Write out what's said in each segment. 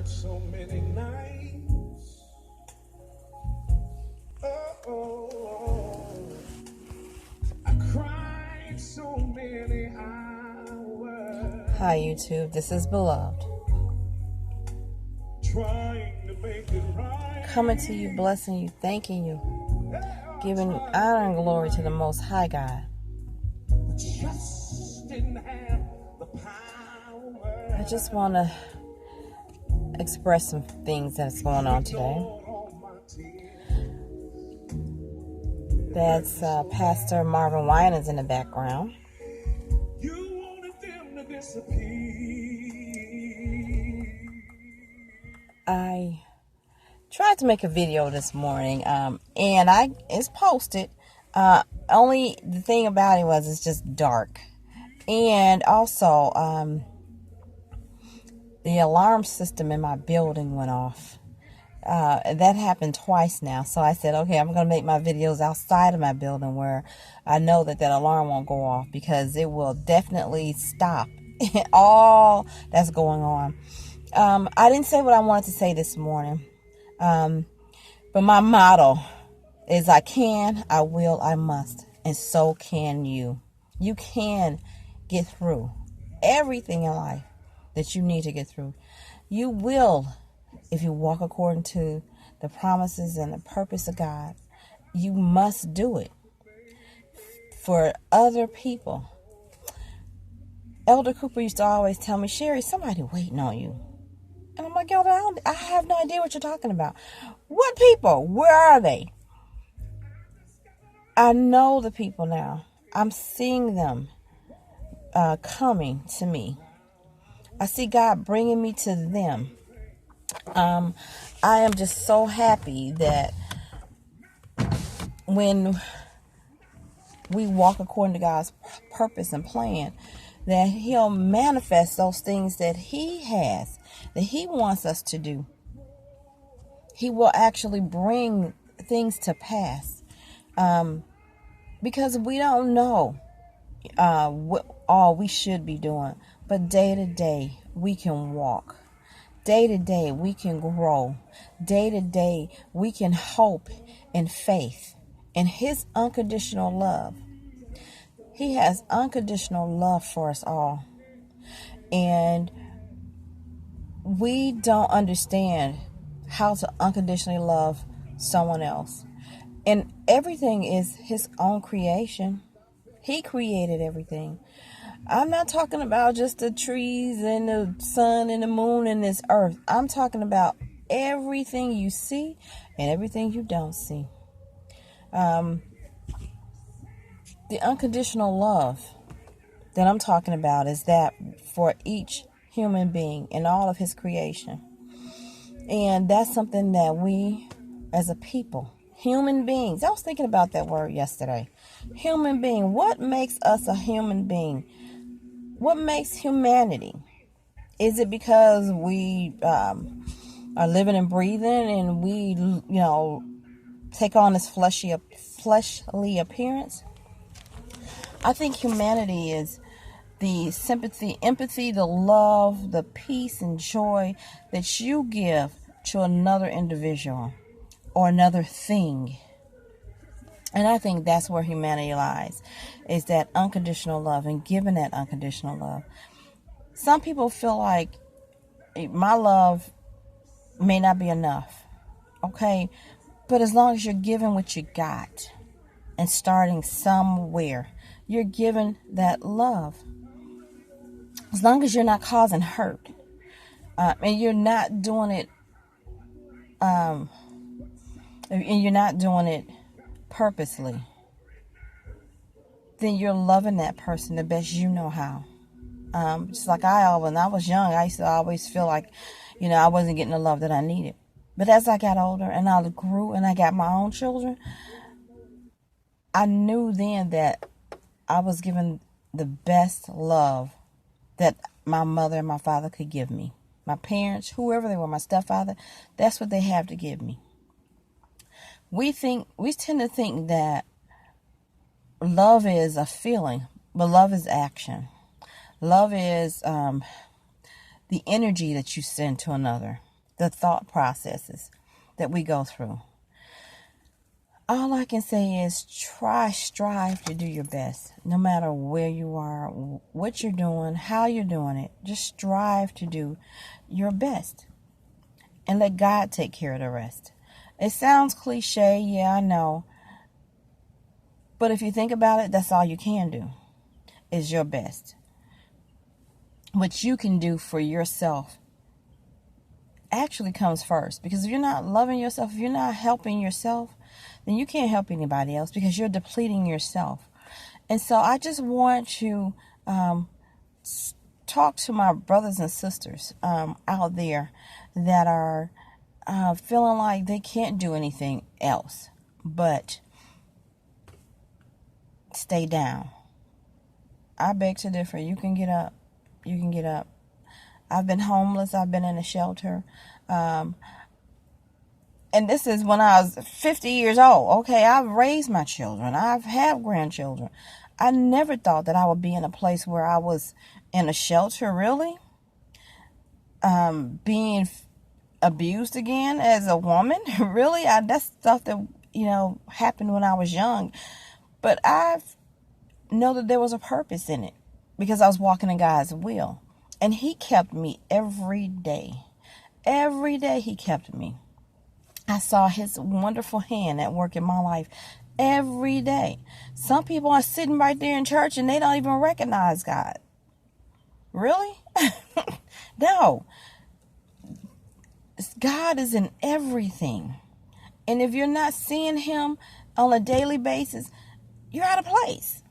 cried so many nights. Oh, I cried so many hours. Hi, YouTube. This is Beloved. Trying to make it right. Coming to you, blessing you, thanking you, giving honor and glory to the Most High God. Just didn't have the power. I just want to express some things that's going on today. That's Pastor Marvin Winans in the background. You wanted them to disappear. I tried to make a video this morning, and it's posted. Only the thing about it was it's just dark, and also the alarm system in my building went off. That happened twice now, so I said, okay, I'm going to make my videos outside of my building where I know that alarm won't go off, because it will definitely stop all that's going on. I didn't say what I wanted to say this morning, but my motto is I can, I will, I must, and so can you. You can get through everything in life that you need to get through. You will, if you walk according to the promises and the purpose of God. You must do it for other people. Elder Cooper used to always tell me, Sherry, somebody waiting on you. And I'm like, Elder, I have no idea what you're talking about. What people? Where are they? I know the people now. I'm seeing them coming to me. I see God bringing me to them. I am just so happy that when we walk according to God's purpose and plan, that He'll manifest those things that He has, that He wants us to do. He will actually bring things to pass, because we don't know what all we should be doing, but day to day we can walk. Day to day we can grow. Day to day we can hope in faith in His unconditional love. He has unconditional love for us all. And we don't understand how to unconditionally love someone else. And everything is His own creation. He created everything. I'm not talking about just the trees and the sun and the moon and this earth. I'm talking about everything you see and everything you don't see. The unconditional love that I'm talking about is that for each human being in all of His creation. And that's something that we as a people, human beings, I was thinking about that word yesterday. Human being. What makes us a human being? What makes humanity? Is it because we are living and breathing and we, take on this fleshly appearance? I think humanity is the sympathy, empathy, the love, the peace and joy that you give to another individual or another thing. And I think that's where humanity lies, is that unconditional love and giving that unconditional love. Some people feel like my love may not be enough, okay? But as long as you're giving what you got and starting somewhere, you're giving that love. As long as you're not causing hurt, and you're not doing it, purposely, then you're loving that person the best you know how. Just like when I was young, I used to always feel like, I wasn't getting the love that I needed. But as I got older and I grew and I got my own children, I knew then that I was given the best love that my mother and my father could give me. My parents, whoever they were, my stepfather, that's what they have to give me. We tend to think that love is a feeling, but love is action. Love is the energy that you send to another. the thought processes that we go through. All I can say is strive to do your best, no matter where you are, what you're doing, how you're doing it. Just strive to do your best and let God take care of the rest. It sounds cliche, yeah, I know. But if you think about it, that's all you can do is your best. What you can do for yourself actually comes first. Because if you're not loving yourself, if you're not helping yourself, then you can't help anybody else because you're depleting yourself. And so I just want to talk to my brothers and sisters out there that are feeling like they can't do anything else but stay down. I beg to differ. You can get up. You can get up. I've been homeless. I've been in a shelter. And this is when I was 50 years old. Okay, I've raised my children. I've had grandchildren. I never thought that I would be in a place where I was in a shelter, really. Being abused again as a woman, really. That's stuff that, happened when I was young. But I know that there was a purpose in it because I was walking in God's will. And He kept me every day. Every day He kept me. I saw His wonderful hand at work in my life every day. Some people are sitting right there in church and they don't even recognize God. Really? No. God is in everything. And if you're not seeing Him on a daily basis, you're out of place.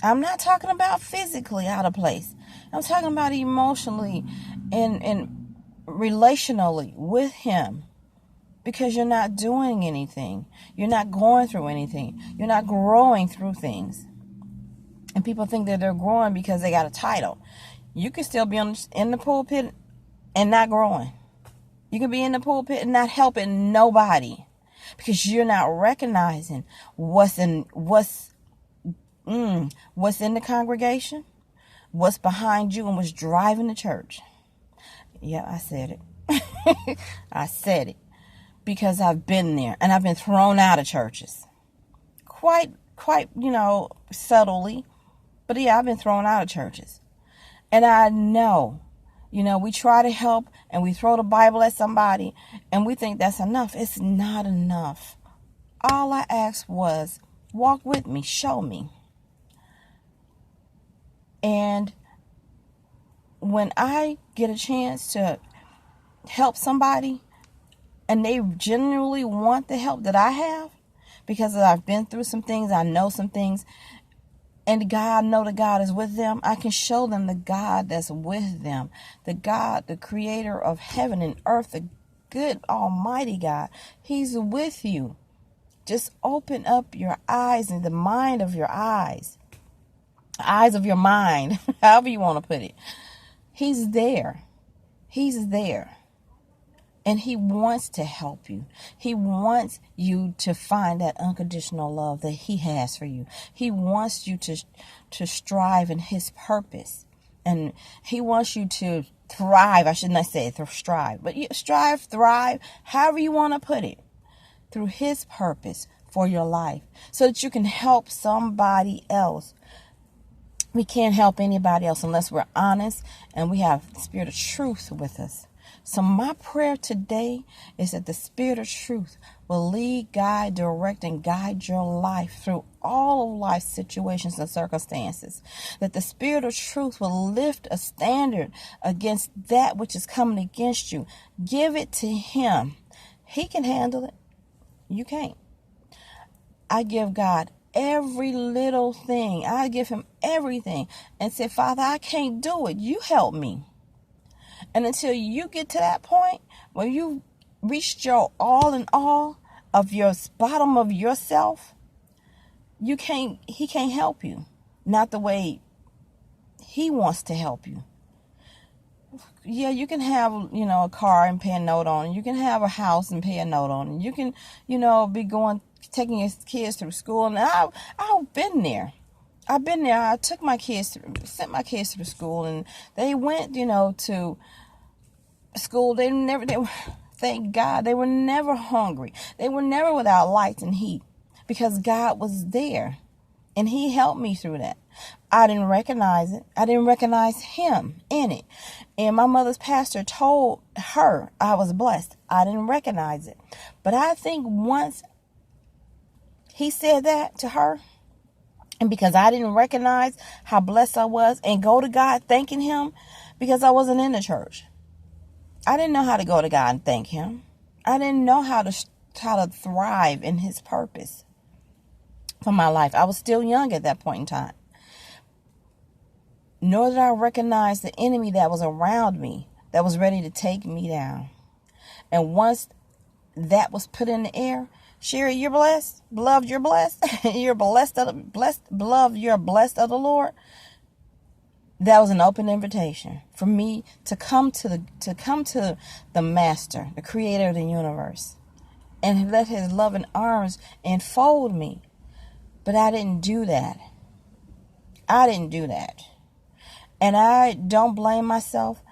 I'm not talking about physically out of place. I'm talking about emotionally and relationally with Him. Because you're not doing anything. You're not going through anything. You're not growing through things. And people think that they're growing because they got a title. You can still be in the pulpit and not growing. You can be in the pulpit and not helping nobody. Because you're not recognizing what's in the congregation, what's behind you, and what's driving the church. Yeah, I said it. I said it. Because I've been there and I've been thrown out of churches. Quite, subtly. But yeah, I've been thrown out of churches. And I know, we try to help and we throw the Bible at somebody and we think that's enough. It's not enough. All I asked was, walk with me, show me. And when I get a chance to help somebody, and they genuinely want the help that I have, because I've been through some things, I know some things, and I know that God is with them, I can show them the God that's with them. The God, the creator of heaven and earth, the good almighty God. He's with you. Just open up your eyes and the mind of your eyes. Eyes of your mind, however you want to put it. He's there. He's there. And He wants to help you. He wants you to find that unconditional love that He has for you. He wants you to strive in His purpose. And He wants you to thrive. I should not say strive, but strive, thrive, however you want to put it, through His purpose for your life, so that you can help somebody else. We can't help anybody else unless we're honest and we have the Spirit of truth with us. So my prayer today is that the Spirit of truth will lead, guide, direct, and guide your life through all of life's situations and circumstances. That the Spirit of truth will lift a standard against that which is coming against you. Give it to Him. He can handle it. You can't. I give God every little thing. I give Him everything and say, Father, I can't do it. You help me. And until you get to that point where you reached your all in all of your bottom of yourself, He can't help you. Not the way He wants to help you. Yeah, you can have, a car and pay a note on it. You can have a house and pay a note on it. You can, be taking your kids through school. And I've been there. I sent my kids through school, and they went, to school. Thank God, they were never hungry. They were never without lights and heat because God was there and He helped me through that. I didn't recognize it. I didn't recognize Him in it. And my mother's pastor told her I was blessed. I didn't recognize it. But I think once he said that to her, and because I didn't recognize how blessed I was and go to God thanking Him because I wasn't in the church. I didn't know how to go to God and thank Him. I didn't know how to thrive in His purpose for my life. I was still young at that point in time. Nor did I recognize the enemy that was around me that was ready to take me down. And once that was put in the air, Sherry, you're blessed. Beloved, you're blessed. You're blessed beloved, you're blessed of the Lord. That was an open invitation for me to come to the Master, the Creator of the universe, and let His loving arms enfold me. But I didn't do that. And I don't blame myself.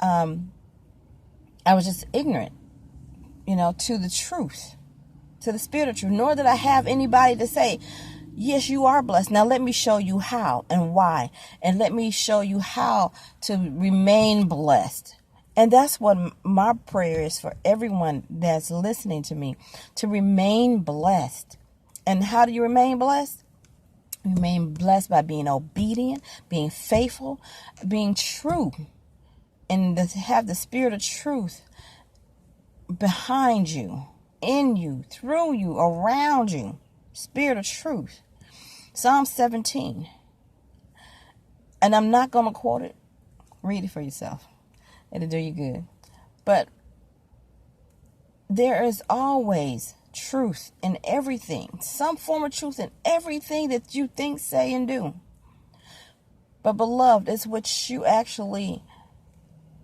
I was just ignorant, to the truth, to the spirit of truth. Nor did I have anybody to say, yes, you are blessed. Now let me show you how and why. And let me show you how to remain blessed. And that's what my prayer is for everyone that's listening to me, to remain blessed. And how do you remain blessed? Remain blessed by being obedient, being faithful, being true, and to have the spirit of truth behind you, in you, through you, around you. Spirit of truth. Psalm 17. And I'm not going to quote it. Read it for yourself. It'll do you good. But there is always truth in everything. Some form of truth in everything that you think, say, and do. But beloved, it's what you actually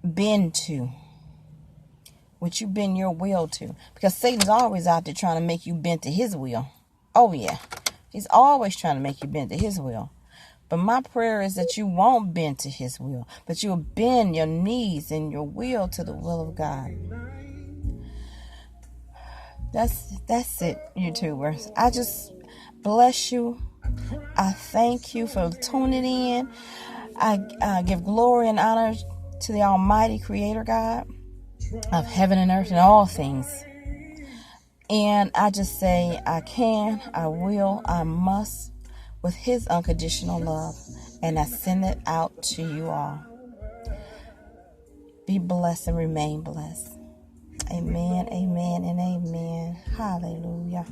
bend to. What you bend your will to. Because Satan's always out there trying to make you bend to his will. Oh yeah. He's always trying to make you bend to his will. But my prayer is that you won't bend to his will. But you'll bend your knees and your will to the will of God. That's it, YouTubers. I just bless you. I thank you for tuning in. I give glory and honor to the Almighty Creator God of heaven and earth and all things. And I just say I can, I will, I must with His unconditional love. And I send it out to you all. Be blessed and remain blessed. Amen, amen, and amen. Hallelujah.